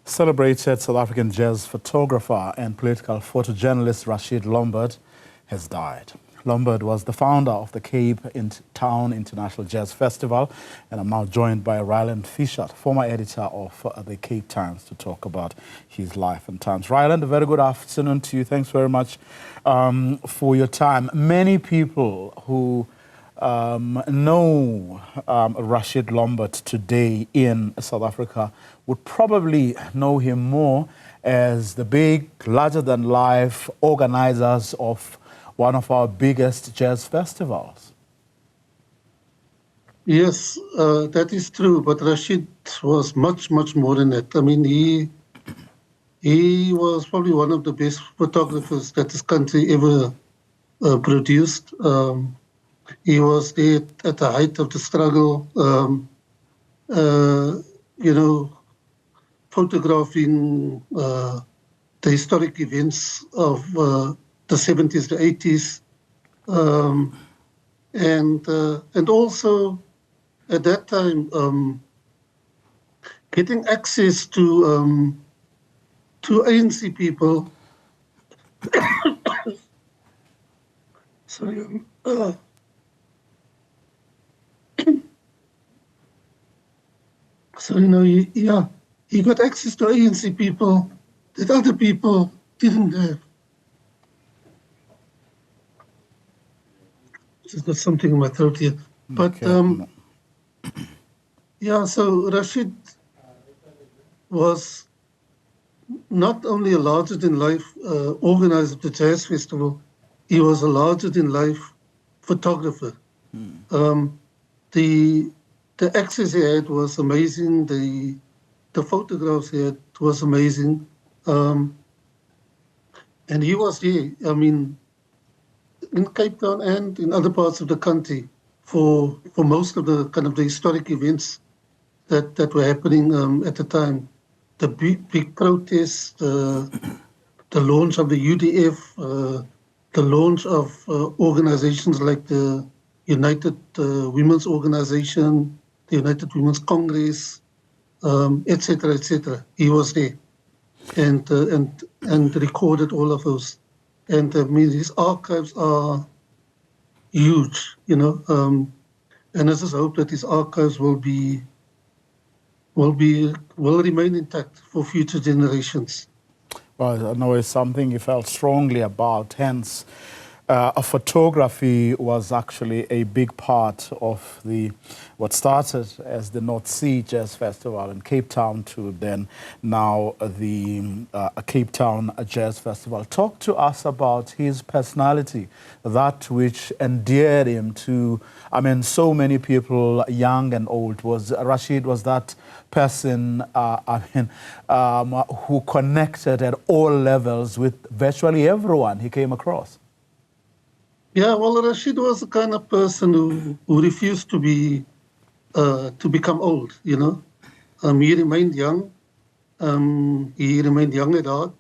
Celebrated South African jazz photographer and political photojournalist Rashid Lombard has died. Lombard was the founder of the Cape Town International Jazz Festival, and I'm now joined by Ryland Fisher, former editor of the Cape Times, to talk about his life and times. Ryland, a very good afternoon to you. Thanks very much for your time. Many people who know Rashid Lombard today in South Africa would probably know him more as the big, larger-than-life organizers of one of our biggest jazz festivals. Yes, that is true, but Rashid was much, much more than that. I mean, he was probably one of the best photographers that this country ever produced. He was there at the height of the struggle, photographing the historic events of the 70s, the 80s, and also at that time getting access to ANC people. Sorry. So, he got access to ANC people that other people didn't have. Just got something in my throat here. But, Okay. so Rashid was not only a larger-than-life organizer of the Jazz Festival, he was a larger-than-life photographer. The access he had was amazing. The photographs he had was amazing. And he was here, in Cape Town and in other parts of the country for most of the kind of the historic events that were happening at the time. The big protests, the launch of the UDF, the launch of organizations like the United Women's Organization, the United Women's Congress, etc., etc. He was there and recorded all of those. And his archives are huge, and I just hope that his archives will remain intact for future generations. Well, I know it's something you felt strongly about, hence photography was actually a big part of what started as the North Sea Jazz Festival in Cape Town to then now the Cape Town Jazz Festival. Talk to us about his personality, that which endeared him to, so many people, young and old. Rashid was that person, who connected at all levels with virtually everyone he came across. Yeah, well, Rashid was the kind of person who refused to become old. He remained young. He remained young at heart,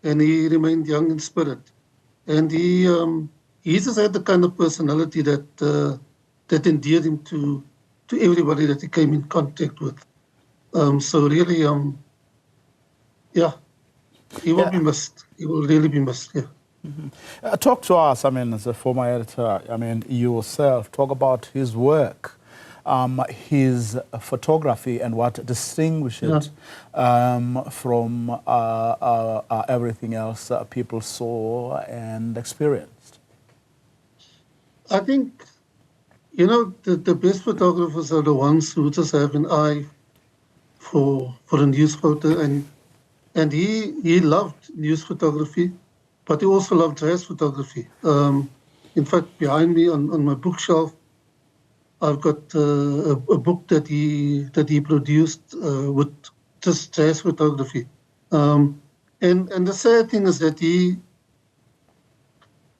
and he remained young in spirit. And he just had the kind of personality that endeared him to everybody that he came in contact with. So really, he will be missed. He will really be missed. Yeah. Mm-hmm. Talk to us, as a former editor, yourself, talk about his work, his photography and what distinguishes it from everything else people saw and experienced. I think, the best photographers are the ones who just have an eye for a news photo, and he loved news photography. But he also loved jazz photography. In fact, behind me on my bookshelf, I've got a book that he produced with just jazz photography. And the sad thing is that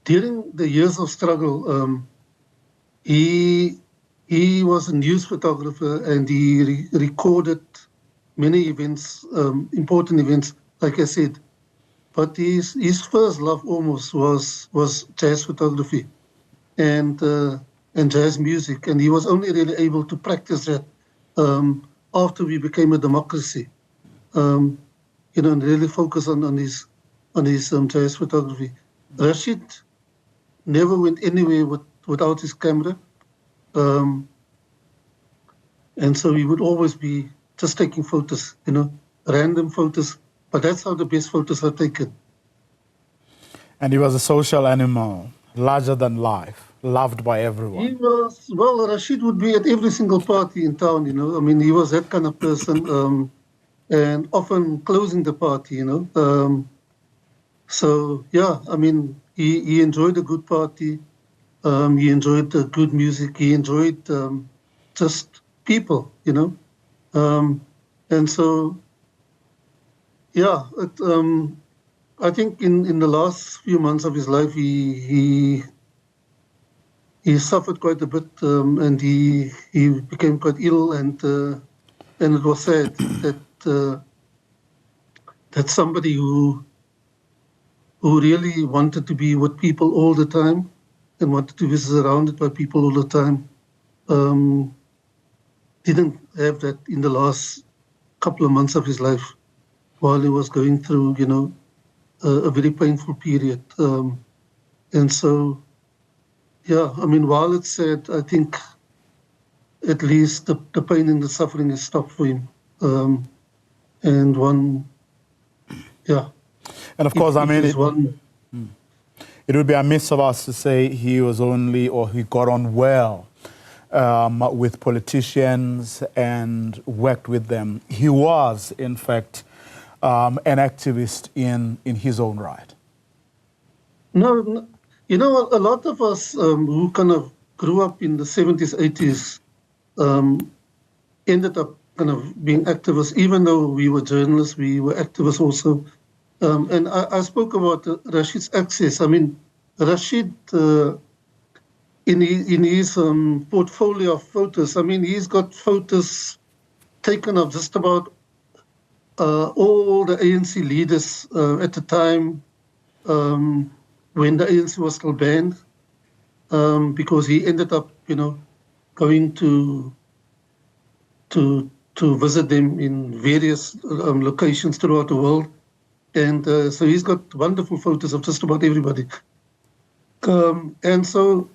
during the years of struggle, he was a news photographer, and he recorded many events, important events, like I said. But his first love almost was jazz photography and jazz music, and he was only really able to practice that after we became a democracy. and really focus on his jazz photography. Rashid never went anywhere without his camera. And so he would always be just taking photos, random photos. But that's how the best photos are taken. And he was a social animal, larger than life, loved by everyone. He was, well, Rashid would be at every single party in town, I mean, he was that kind of person, and often closing the party, So, yeah, I mean, he enjoyed a good party. He enjoyed the good music. He enjoyed just people, and so, yeah, I think in the last few months of his life, he suffered quite a bit, and he became quite ill, and it was sad that somebody who really wanted to be with people all the time and wanted to be surrounded by people all the time, didn't have that in the last couple of months of his life while he was going through, a very painful period. And so, yeah, I mean, while it's sad, I think at least the pain and the suffering is stopped for him. And one, yeah. And of course, it would be amiss of us to say he was only, or he got on well with politicians and worked with them. He was, in fact, an activist in his own right. No, a lot of us who kind of grew up in the 70s, 80s, ended up kind of being activists. Even though we were journalists, we were activists also. And I spoke about Rashid's access. I mean, Rashid, in his portfolio of photos, I mean, he's got photos taken of just about all the ANC leaders at the time when the ANC was still banned, because he ended up, going to visit them in various locations throughout the world. And so he's got wonderful photos of just about everybody. And so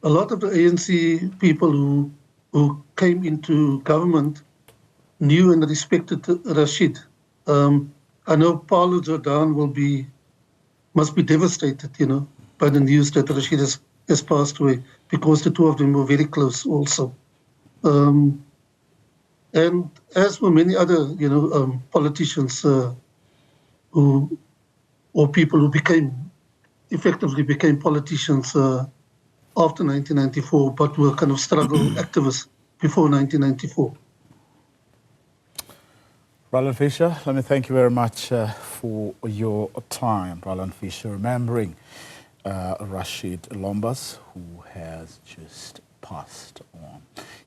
a lot of the ANC people who came into government knew and respected Rashid. I know Paulo Jordan must be devastated, by the news that Rashid has passed away, because the two of them were very close also. And as were many other, politicians or people who effectively became politicians after 1994, but were kind of struggle activists before 1994. Ryland Fisher, let me thank you very much for your time. Ryland Fisher, remembering Rashid Lombard, who has just passed on.